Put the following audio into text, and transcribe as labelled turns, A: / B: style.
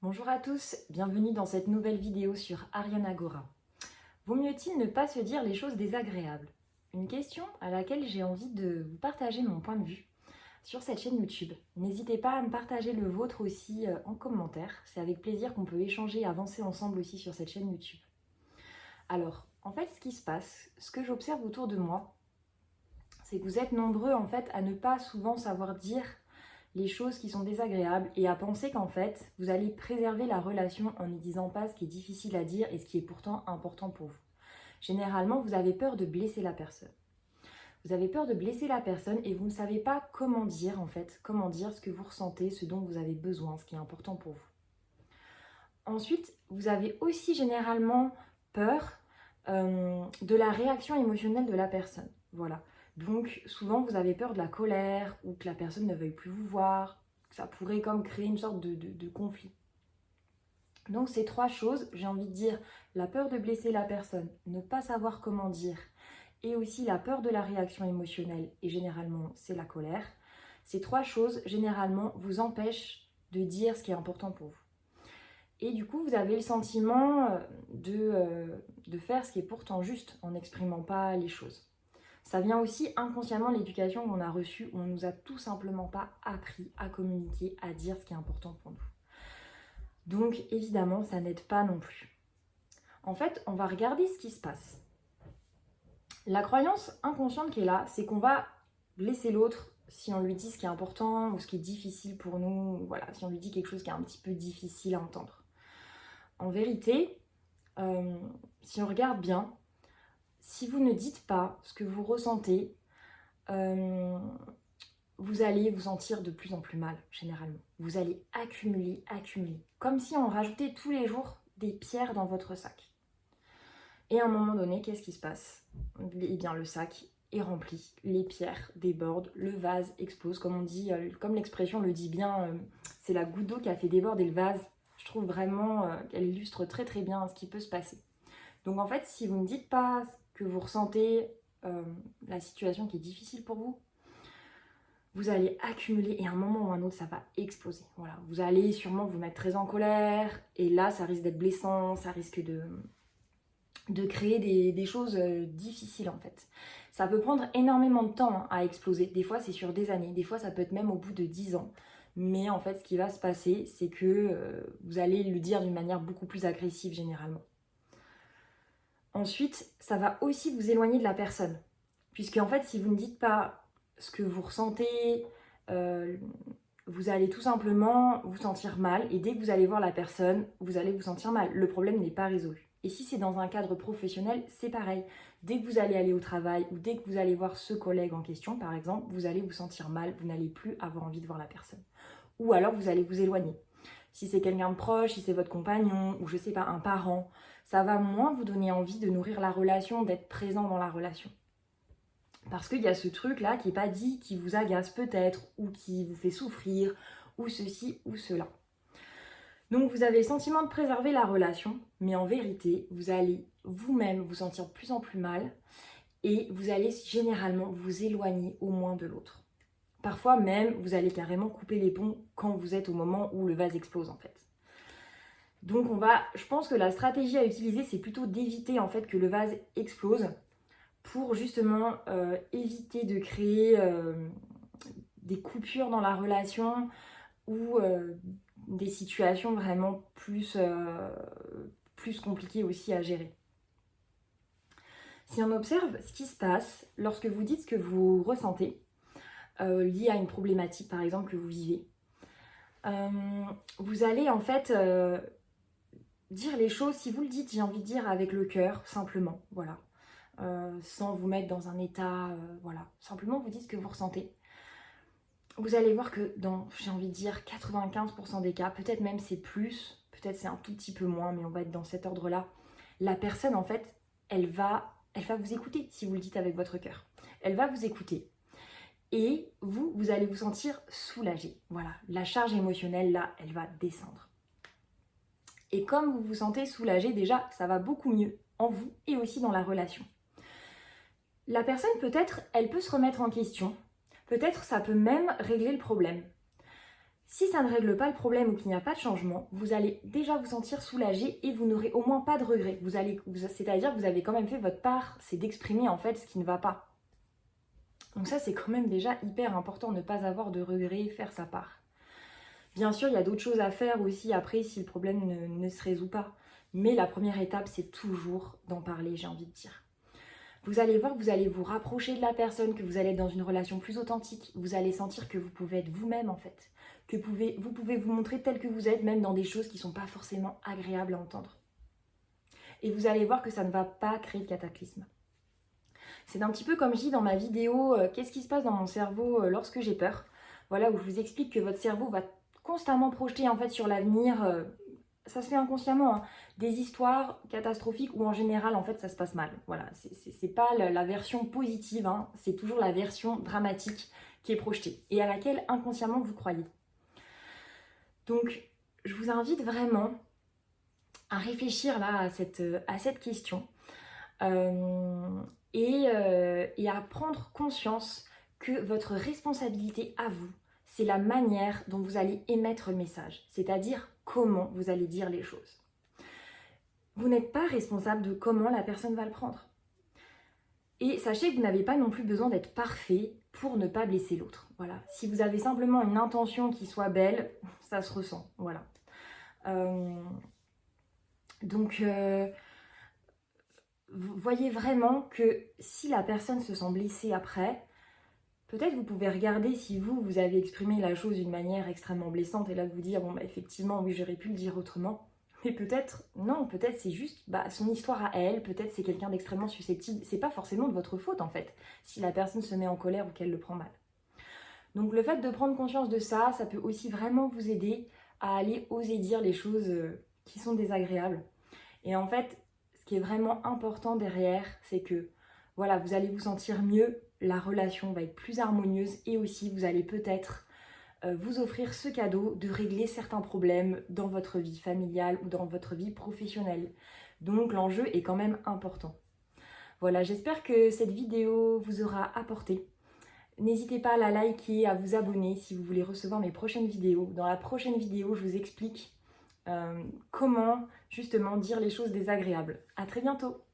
A: Bonjour à tous, bienvenue dans cette nouvelle vidéo sur Ariane Agora. Vaut mieux-il ne pas se dire les choses désagréables? Une question à laquelle j'ai envie de vous partager mon point de vue sur cette chaîne YouTube. N'hésitez pas à me partager le vôtre aussi en commentaire, c'est avec plaisir qu'on peut échanger et avancer ensemble aussi sur cette chaîne YouTube. Alors, en fait, ce qui se passe, ce que j'observe autour de moi, c'est que vous êtes nombreux en fait à ne pas souvent savoir dire les choses qui sont désagréables et à penser qu'en fait, vous allez préserver la relation en n'y disant pas ce qui est difficile à dire et ce qui est pourtant important pour vous. Généralement, vous avez peur de blesser la personne. Vous avez peur de blesser la personne et vous ne savez pas comment dire en fait, comment dire ce que vous ressentez, ce dont vous avez besoin, ce qui est important pour vous. Ensuite, vous avez aussi généralement peur de la réaction émotionnelle de la personne. Voilà. Donc souvent vous avez peur de la colère ou que la personne ne veuille plus vous voir, que ça pourrait comme créer une sorte de conflit. Donc ces trois choses, j'ai envie de dire la peur de blesser la personne, ne pas savoir comment dire, et aussi la peur de la réaction émotionnelle, et généralement c'est la colère. Ces trois choses généralement vous empêchent de dire ce qui est important pour vous. Et du coup, vous avez le sentiment de faire ce qui est pourtant juste en n'exprimant pas les choses. Ça vient aussi inconsciemment de l'éducation qu'on a reçue, où on ne nous a tout simplement pas appris à communiquer, à dire ce qui est important pour nous. Donc évidemment, ça n'aide pas non plus. En fait, on va regarder ce qui se passe. La croyance inconsciente qui est là, c'est qu'on va blesser l'autre si on lui dit ce qui est important ou ce qui est difficile pour nous, voilà, si on lui dit quelque chose qui est un petit peu difficile à entendre. En vérité, si on regarde bien, si vous ne dites pas ce que vous ressentez, vous allez vous sentir de plus en plus mal, généralement. Vous allez accumuler, comme si on rajoutait tous les jours des pierres dans votre sac. Et à un moment donné, qu'est-ce qui se passe? Eh bien, le sac est rempli, les pierres débordent, le vase explose, comme on dit, comme l'expression le dit bien, c'est la goutte d'eau qui a fait déborder le vase. Je trouve vraiment qu'elle illustre très très bien ce qui peut se passer. Donc en fait, si vous ne dites pas que vous ressentez la situation qui est difficile pour vous, vous allez accumuler et à un moment ou à un autre, ça va exploser. Voilà, vous allez sûrement vous mettre très en colère et là, ça risque d'être blessant, ça risque de créer des choses difficiles en fait. Ça peut prendre énormément de temps à exploser. Des fois, c'est sur des années. Des fois, ça peut être même au bout de 10 ans. Mais en fait, ce qui va se passer, c'est que vous allez le dire d'une manière beaucoup plus agressive généralement. Ensuite, ça va aussi vous éloigner de la personne. Puisque en fait, si vous ne dites pas ce que vous ressentez, vous allez tout simplement vous sentir mal. Et dès que vous allez voir la personne, vous allez vous sentir mal. Le problème n'est pas résolu. Et si c'est dans un cadre professionnel, c'est pareil. Dès que vous allez aller au travail ou dès que vous allez voir ce collègue en question, par exemple, vous allez vous sentir mal. Vous n'allez plus avoir envie de voir la personne. Ou alors, vous allez vous éloigner. Si c'est quelqu'un de proche, si c'est votre compagnon ou je sais pas, un parent, ça va moins vous donner envie de nourrir la relation, d'être présent dans la relation. Parce qu'il y a ce truc-là qui n'est pas dit, qui vous agace peut-être, ou qui vous fait souffrir, ou ceci ou cela. Donc vous avez le sentiment de préserver la relation, mais en vérité, vous allez vous-même vous sentir de plus en plus mal, et vous allez généralement vous éloigner au moins de l'autre. Parfois même, vous allez carrément couper les ponts quand vous êtes au moment où le vase explose en fait. Donc je pense que la stratégie à utiliser, c'est plutôt d'éviter en fait que le vase explose pour justement éviter de créer des coupures dans la relation ou des situations vraiment plus compliquées aussi à gérer. Si on observe ce qui se passe lorsque vous dites ce que vous ressentez, lié à une problématique par exemple que vous vivez, vous allez en fait dire les choses, si vous le dites, j'ai envie de dire avec le cœur, simplement, voilà. Sans vous mettre dans un état, voilà. Simplement vous dites ce que vous ressentez. Vous allez voir que dans, j'ai envie de dire, 95% des cas, peut-être même c'est plus, peut-être c'est un tout petit peu moins, mais on va être dans cet ordre-là. La personne, en fait, elle va vous écouter si vous le dites avec votre cœur. Elle va vous écouter. Et vous allez vous sentir soulagé. Voilà, la charge émotionnelle, là, elle va descendre. Et comme vous vous sentez soulagé, déjà, ça va beaucoup mieux en vous et aussi dans la relation. La personne, peut-être, elle peut se remettre en question. Peut-être ça peut même régler le problème. Si ça ne règle pas le problème ou qu'il n'y a pas de changement, vous allez déjà vous sentir soulagé et vous n'aurez au moins pas de regrets. C'est-à-dire que vous avez quand même fait votre part, c'est d'exprimer en fait ce qui ne va pas. Donc ça, c'est quand même déjà hyper important, ne pas avoir de regrets, faire sa part. Bien sûr, il y a d'autres choses à faire aussi après si le problème ne se résout pas. Mais la première étape, c'est toujours d'en parler, j'ai envie de dire. Vous allez voir que vous allez vous rapprocher de la personne, que vous allez être dans une relation plus authentique. Vous allez sentir que vous pouvez être vous-même en fait. Que vous pouvez vous montrer tel que vous êtes, même dans des choses qui ne sont pas forcément agréables à entendre. Et vous allez voir que ça ne va pas créer de cataclysme. C'est un petit peu comme je dis dans ma vidéo qu'est-ce qui se passe dans mon cerveau lorsque j'ai peur. Voilà, où je vous explique que votre cerveau va constamment projeter en fait sur l'avenir, ça se fait inconsciemment, hein, des histoires catastrophiques où en général en fait ça se passe mal. Voilà, c'est pas la version positive, hein, c'est toujours la version dramatique qui est projetée et à laquelle inconsciemment vous croyez. Donc je vous invite vraiment à réfléchir là à cette question et à prendre conscience que votre responsabilité à vous, c'est la manière dont vous allez émettre le message, c'est-à-dire comment vous allez dire les choses. Vous n'êtes pas responsable de comment la personne va le prendre. Et sachez que vous n'avez pas non plus besoin d'être parfait pour ne pas blesser l'autre. Voilà. Si vous avez simplement une intention qui soit belle, ça se ressent. Voilà. Donc, vous voyez vraiment que si la personne se sent blessée après, peut-être vous pouvez regarder si vous avez exprimé la chose d'une manière extrêmement blessante et là vous dire, bon bah effectivement, oui, j'aurais pu le dire autrement. Mais peut-être, non, peut-être c'est juste son histoire à elle, peut-être c'est quelqu'un d'extrêmement susceptible. C'est pas forcément de votre faute en fait, si la personne se met en colère ou qu'elle le prend mal. Donc le fait de prendre conscience de ça, ça peut aussi vraiment vous aider à aller oser dire les choses qui sont désagréables. Et en fait, ce qui est vraiment important derrière, c'est que voilà, vous allez vous sentir mieux, la relation va être plus harmonieuse et aussi vous allez peut-être vous offrir ce cadeau de régler certains problèmes dans votre vie familiale ou dans votre vie professionnelle. Donc l'enjeu est quand même important. Voilà, j'espère que cette vidéo vous aura apporté. N'hésitez pas à la liker, à vous abonner si vous voulez recevoir mes prochaines vidéos. Dans la prochaine vidéo, je vous explique comment justement dire les choses désagréables. À très bientôt!